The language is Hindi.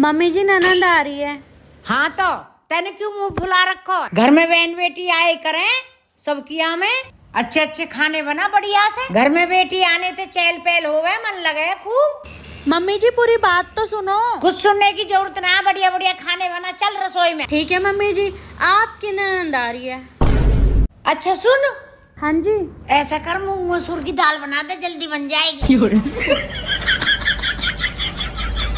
मम्मी जी ननद आ रही है। हाँ तो तेने क्यों मुंह फुला रखो? घर में बहन बेटी आए करें सब किया में अच्छे अच्छे खाने बना बढ़िया से। घर में बेटी आने ते चहल पहल होवे, मन लगे खूब। मम्मी जी पूरी बात तो सुनो। कुछ सुनने की जरूरत ना, बढ़िया बढ़िया खाने बना, चल रसोई में। ठीक है मम्मी जी, आपकी ननद आ रही है। अच्छा सुन। हाँ जी। ऐसा कर, मूंग मसूर की दाल बना दे, जल्दी बन जाएगी।